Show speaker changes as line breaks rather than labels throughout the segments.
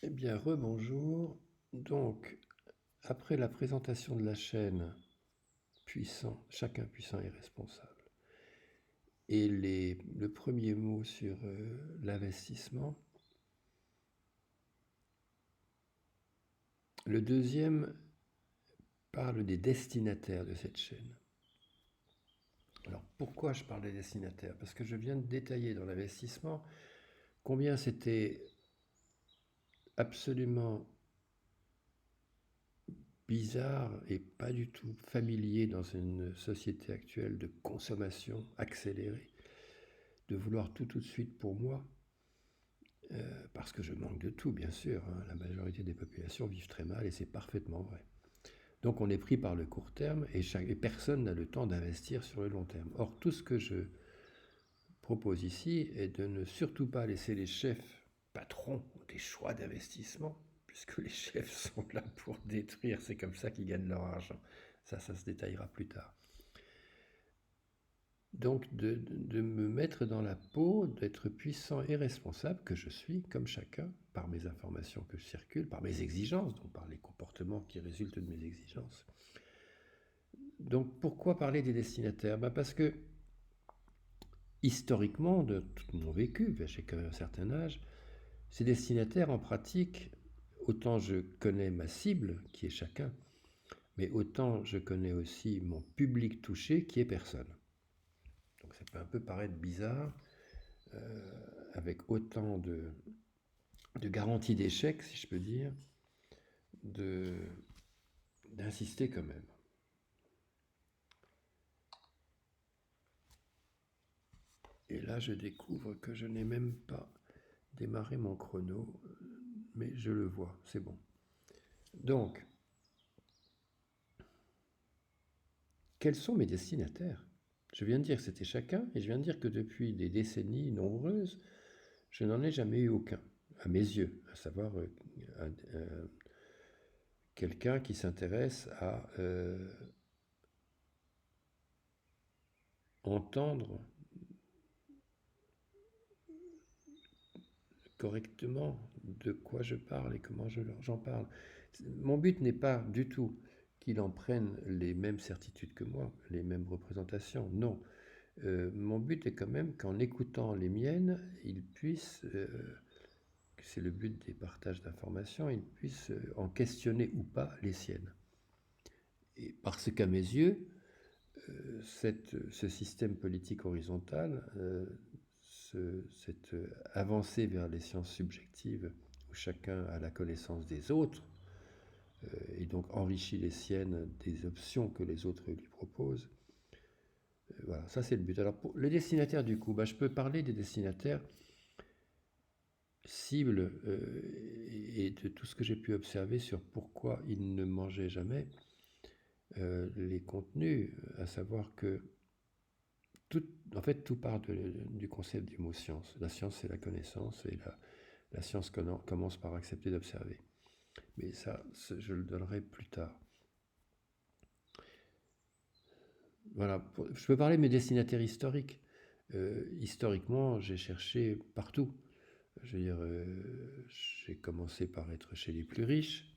Eh bien, rebonjour. Donc, après la présentation de la chaîne Puissant, chacun puissant et responsable, et le premier mot sur l'investissement, le deuxième parle des destinataires de cette chaîne. Alors, pourquoi je parle des destinataires? Parce que je viens de détailler dans l'investissement combien c'était absolument bizarre et pas du tout familier dans une société actuelle de consommation accélérée, de vouloir tout de suite pour moi, parce que je manque de tout, bien sûr, hein. La majorité des populations vivent très mal et c'est parfaitement vrai. Donc on est pris par le court terme et personne n'a le temps d'investir sur le long terme. Or, tout ce que je propose ici est de ne surtout pas laisser les chefs patrons des choix d'investissement, puisque les chefs sont là pour détruire, c'est comme ça qu'ils gagnent leur argent. Ça se détaillera plus tard. Donc de me mettre dans la peau, d'être puissant et responsable, que je suis, comme chacun, par mes informations que je circule, par mes exigences, donc par les comportements qui résultent de mes exigences. Donc pourquoi parler des destinataires? Parce que historiquement, de tout mon vécu, j'ai quand même un certain âge, ces destinataires en pratique, autant je connais ma cible, qui est chacun, mais autant je connais aussi mon public touché, qui est personne. Donc ça peut un peu paraître bizarre, avec autant de garantie d'échec, si je peux dire, de, d'insister quand même. Et là, je découvre que je n'ai même pas démarré mon chrono, mais je le vois, c'est bon. Donc, quels sont mes destinataires? Je viens de dire que c'était chacun, et je viens de dire que depuis des décennies nombreuses, je n'en ai jamais eu aucun, à mes yeux, à savoir quelqu'un qui s'intéresse à entendre correctement de quoi je parle et comment j'en parle. Mon but n'est pas du tout qu'il en prenne les mêmes certitudes que moi, les mêmes représentations. Non. Mon but est quand même qu'en écoutant les miennes, il puisse, c'est le but des partages d'informations, il puisse en questionner ou pas les siennes. Et parce qu'à mes yeux, ce système politique horizontal, cette avancée vers les sciences subjectives, où chacun a la connaissance des autres, et donc enrichit les siennes des options que les autres lui proposent. Voilà, ça c'est le but. Alors pour les destinataires du coup, je peux parler des destinataires cibles et de tout ce que j'ai pu observer sur pourquoi ils ne mangeaient jamais les contenus, à savoir que tout, en fait tout part du concept du mot science. La science c'est la connaissance et la science commence par accepter d'observer. Mais ça, je le donnerai plus tard. Voilà, je peux parler de mes destinataires historiques. Historiquement, j'ai cherché partout. Je veux dire, j'ai commencé par être chez les plus riches.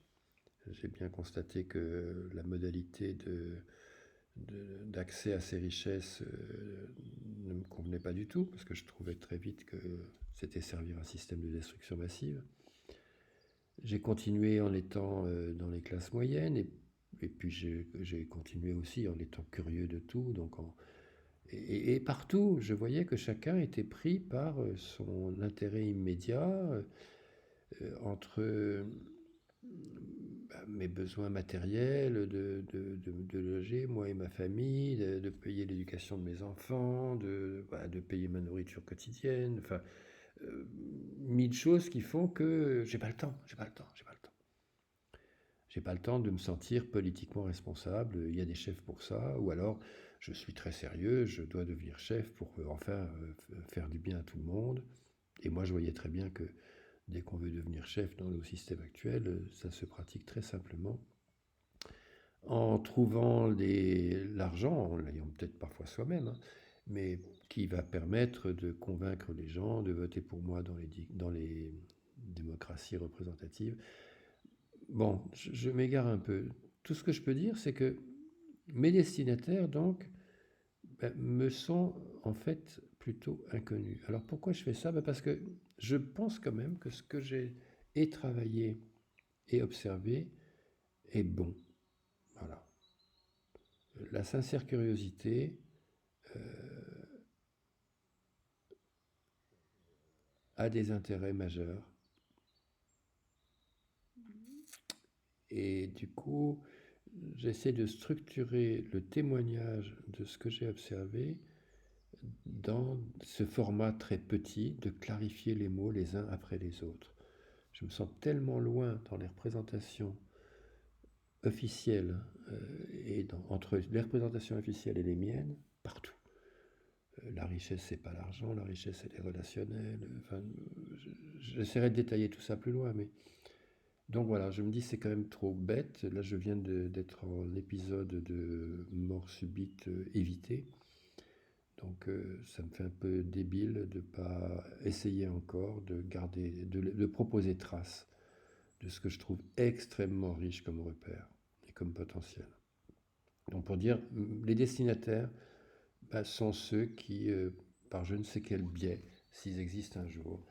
J'ai bien constaté que la modalité d'accès à ces richesses ne me convenait pas du tout, parce que je trouvais très vite que c'était servir un système de destruction massive. J'ai continué en étant dans les classes moyennes, et puis j'ai continué aussi en étant curieux de tout. Et partout, je voyais que chacun était pris par son intérêt immédiat, entre mes besoins matériels, de loger, moi et ma famille, de payer l'éducation de mes enfants, de payer ma nourriture quotidienne, enfin, mille choses qui font que j'ai pas le temps, j'ai pas le temps, j'ai pas le temps. J'ai pas le temps de me sentir politiquement responsable, il y a des chefs pour ça, ou alors je suis très sérieux, je dois devenir chef pour enfin faire du bien à tout le monde. Et moi je voyais très bien que dès qu'on veut devenir chef dans le système actuel, ça se pratique très simplement en trouvant l'argent, en l'ayant peut-être parfois soi-même, hein, mais qui va permettre de convaincre les gens de voter pour moi démocratie représentative. Bon, je m'égare un peu. Tout ce que je peux dire, c'est que mes destinataires, donc, me sont en fait plutôt inconnus. Alors pourquoi je fais ça? Parce que je pense quand même que ce que j'ai travaillé et observé est bon. Voilà. La sincère curiosité a des intérêts majeurs. Et du coup, j'essaie de structurer le témoignage de ce que j'ai observé dans ce format très petit, de clarifier les mots les uns après les autres. Je me sens tellement loin dans les représentations officielles entre les représentations officielles et les miennes, partout. La richesse, c'est pas l'argent, la richesse, c'est les relationnels. Enfin, j'essaierai de détailler tout ça plus loin, mais donc voilà, je me dis c'est quand même trop bête. Là, je viens d'être en épisode de mort subite évitée. Donc ça me fait un peu débile de ne pas essayer encore de garder, de proposer trace de ce que je trouve extrêmement riche comme repère et comme potentiel. Donc pour dire, les destinataires sont ceux qui, par je ne sais quel biais, s'ils existent un jour,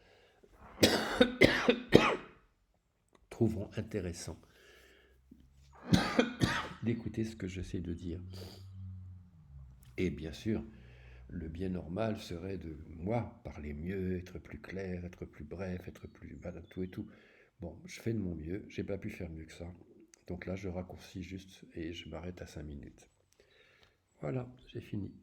trouveront intéressant d'écouter ce que j'essaie de dire. Et bien sûr, le bien normal serait de, moi, parler mieux, être plus clair, être plus bref, être plus... Voilà, tout et tout. Bon, je fais de mon mieux, j'ai pas pu faire mieux que ça. Donc là, je raccourcis juste et je m'arrête à 5 minutes. Voilà, j'ai fini.